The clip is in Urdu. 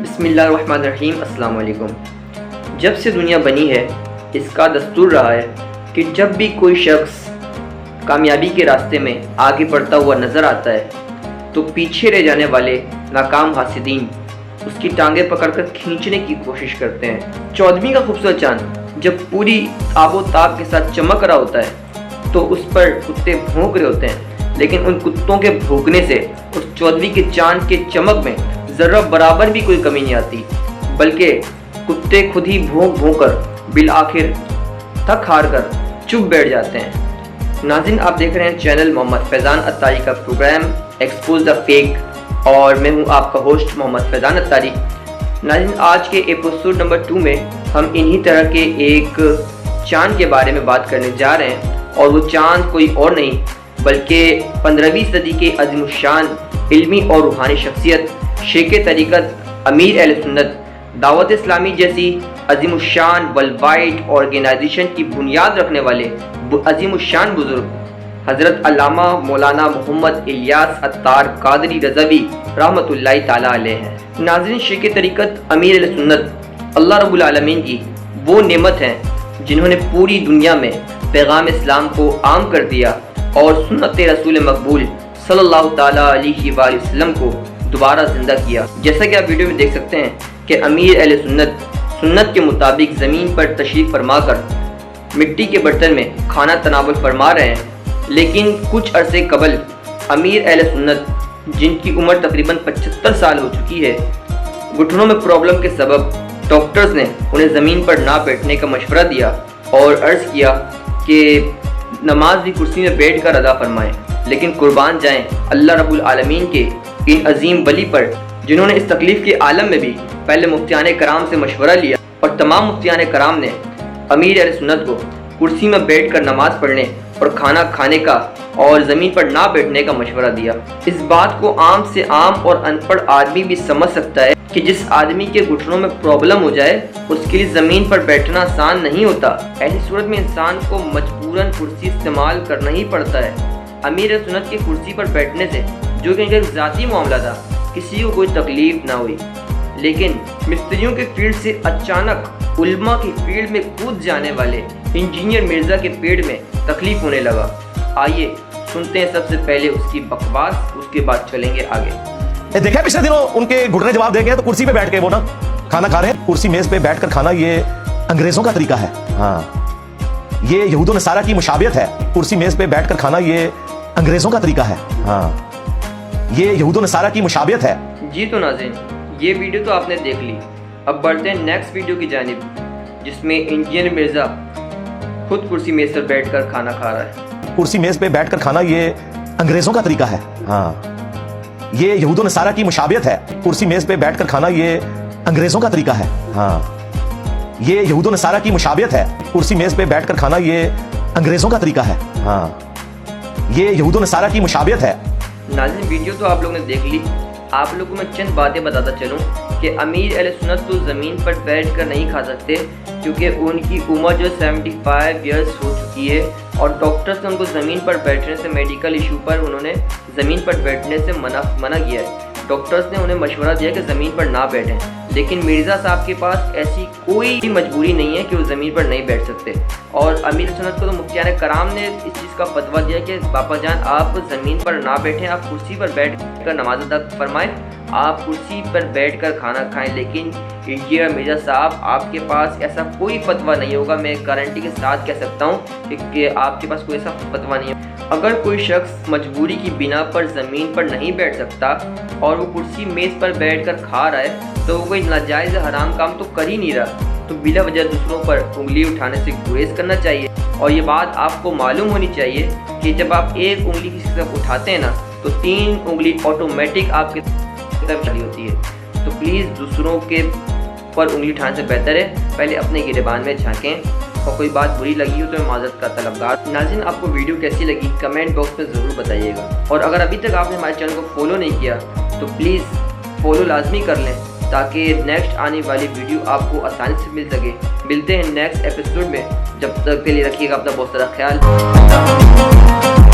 بسم اللہ الرحمن الرحیم۔ السلام علیکم۔ جب سے دنیا بنی ہے اس کا دستور رہا ہے کہ جب بھی کوئی شخص کامیابی کے راستے میں آگے بڑھتا ہوا نظر آتا ہے تو پیچھے رہ جانے والے ناکام حاسدین اس کی ٹانگیں پکڑ کر کھینچنے کی کوشش کرتے ہیں۔ 14ویں کا خوبصورت چاند جب پوری آب و تاب کے ساتھ چمک رہا ہوتا ہے تو اس پر کتے بھونک رہے ہوتے ہیں، لیکن ان کتوں کے بھونکنے سے اس 14ویں کے چاند کے چمک میں ذرہ برابر بھی کوئی کمی نہیں آتی، بلکہ کتے خود ہی بھونک کر بالآخر تھک ہار کر چپ بیٹھ جاتے ہیں۔ ناظرین، آپ دیکھ رہے ہیں چینل محمد فیضان اتاری کا پروگرام ایکسپوز دا فیک، اور میں ہوں آپ کا ہوسٹ محمد فیضان اتاری۔ ناظرین، آج کے ایپیسوڈ نمبر 2 میں ہم انہی طرح کے ایک چاند کے بارے میں بات کرنے جا رہے ہیں، اور وہ چاند کوئی اور نہیں بلکہ 15ویں صدی کے عظیم الشان علمی اور روحانی شخصیت شیخ طریقت امیر اہل سنت دعوت اسلامی جیسی عظیم الشان ورلڈ وائڈ آرگنائزیشن کی بنیاد رکھنے والے عظیم الشان بزرگ حضرت علامہ مولانا محمد الیاس عطار قادری رضوی رحمۃ اللہ تعالیٰ علیہ ہیں۔ ناظرین، شیخ طریقت امیر اہل سنت اللہ رب العالمین کی وہ نعمت ہیں جنہوں نے پوری دنیا میں پیغام اسلام کو عام کر دیا اور سنت رسول مقبول صلی اللہ تعالیٰ علیہ وآلہ وسلم کو دوبارہ زندہ کیا۔ جیسا کہ آپ ویڈیو میں دیکھ سکتے ہیں کہ امیر اہل سنت کے مطابق زمین پر تشریف فرما کر مٹی کے برتن میں کھانا تناول فرما رہے ہیں، لیکن کچھ عرصے قبل امیر اہل سنت جن کی عمر تقریباً 75 سال ہو چکی ہے، گھٹنوں میں پرابلم کے سبب ڈاکٹرز نے انہیں زمین پر نہ بیٹھنے کا مشورہ دیا اور عرض کیا کہ نماز بھی کرسی میں بیٹھ کر ادا فرمائیں، لیکن قربان جائیں اللہ رب العالمین کے ان عظیم ولی پر جنہوں نے اس تکلیف کے عالم میں بھی پہلے مفتیان کرام سے مشورہ لیا، اور تمام مفتیان کرام نے امیر اہل سنت کو کرسی میں بیٹھ کر نماز پڑھنے اور کھانا کھانے کا اور زمین پر نہ بیٹھنے کا مشورہ دیا۔ اس بات کو عام سے عام اور ان پڑھ آدمی بھی سمجھ سکتا ہے کہ جس آدمی کے گھٹنوں میں پرابلم ہو جائے اس کے لیے زمین پر بیٹھنا آسان نہیں ہوتا۔ ایسی صورت میں انسان کو مجبوراً کرسی استعمال کرنا ہی پڑتا ہے۔ امیر سنت کی کرسی پر بیٹھنے سے جو کہ ان کا ایک ذاتی معاملہ تھا، کسی کو کوئی تکلیف نہ ہوئی، لیکن مستریوں کے فیلڈ سے اچانک علماء کی فیلڈ میں کود جانے والے انجینئر مرزا کے پیٹ میں تکلیف ہونے لگا۔ آئیے سنتے ہیں سب سے پہلے اس کی بکواس، اس کے بعد چلیں گے آگے۔ دیکھا پچھلے دنوں ان کے گھٹنے جواب دے گئے تو کرسی پہ بیٹھ کے وہ نا کھانا کھا رہے ہیں۔ کرسی میز پہ بیٹھ کر کھانا یہ انگریزوں کا طریقہ ہے۔ ہاں، یہ یہود و نصارہ کی مشابہت ہے۔ کرسی میز پہ بیٹھ کر کھانا یہ انگریزوں کا طریقہ ہے۔ ہاں، یہ یہود و نصارہ کی مشابہت ہے۔ جی تو ناظرین، یہ ویڈیو تو آپ نے دیکھ لی، اب بڑھتے ہیں نیکسٹ ویڈیو کی جانب، جس میں انجینئر مرزا خود کرسی میز پر بیٹھ کر کھانا کھا رہا ہے۔ کرسی میز پہ بیٹھ کر کھانا یہ انگریزوں کا طریقہ ہے۔ ہاں، یہ یہود و نصارہ کی مشابہت ہے۔ کرسی میز پہ بیٹھ کر کھانا یہ انگریزوں کا طریقہ ہے۔ ہاں، یہ یہود و نصارہ کی مشابہت ہے۔ کرسی میز پہ بیٹھ کر کھانا یہ انگریزوں کا طریقہ ہے۔ ہاں، یہ یہود و نصارہ کی مشابہت ہے۔ ناظرین، ویڈیو تو آپ لوگوں نے دیکھ لی، آپ لوگوں کو میں چند باتیں بتاتا چلوں کہ امیر اہل سنت تو زمین پر بیٹھ کر نہیں کھا سکتے، کیونکہ ان کی عمر جو 75 ایئرس ہو چکی ہے، اور ڈاکٹرز نے ان کو زمین پر بیٹھنے سے میڈیکل ایشو پر انہوں نے زمین پر بیٹھنے سے منع کیا ہے۔ ڈاکٹرز نے انہیں مشورہ دیا کہ زمین پر نہ بیٹھیں، لیکن مرزا صاحب کے پاس ایسی کوئی مجبوری نہیں ہے کہ وہ زمین پر نہیں بیٹھ سکتے، اور امیر سنت کو تو مفتیان کرام نے اس چیز کا فتویٰ دیا کہ باپا جان آپ زمین پر نہ بیٹھیں، آپ کرسی پر بیٹھ کر نماز ادا فرمائیں، آپ کرسی پر بیٹھ کر کھانا کھائیں، لیکن انجینئر مرزا صاحب آپ کے پاس ایسا کوئی فتویٰ نہیں ہوگا۔ میں گارنٹی کے ساتھ کہہ سکتا ہوں کہ آپ کے پاس کوئی ایسا فتویٰ نہیں ہے۔ اگر کوئی شخص مجبوری کی بنا پر زمین پر نہیں بیٹھ سکتا اور وہ کرسی میز پر بیٹھ کر کھا رہا ہے تو وہ کوئی ناجائز حرام کام تو کر ہی نہیں رہا، تو بلا وجہ دوسروں پر انگلی اٹھانے سے گریز کرنا چاہیے۔ اور یہ بات آپ کو معلوم ہونی چاہیے کہ جب آپ ایک انگلی کسی طرف اٹھاتے ہیں نا تو 3 انگلی آٹومیٹک آپ کی طرف چلی ہوتی ہے۔ تو پلیز دوسروں کے پر انگلی اٹھانے سے بہتر ہے پہلے اپنے گریبان میں جھانکیں، اور کوئی بات بری لگی ہو تو میں معذرت کا طلبگار۔ ناظرین، آپ کو ویڈیو کیسی لگی کمنٹ باکس میں ضرور بتائیے گا، اور اگر ابھی تک آپ نے ہمارے چینل کو فالو نہیں کیا تو پلیز فالو لازمی کر لیں تاکہ نیکسٹ آنے والی ویڈیو آپ کو آسانی سے مل سکے۔ ملتے ہیں نیکسٹ ایپیسوڈ میں، جب تک کے لیے رکھیے گا اپنا بہت سارا خیال۔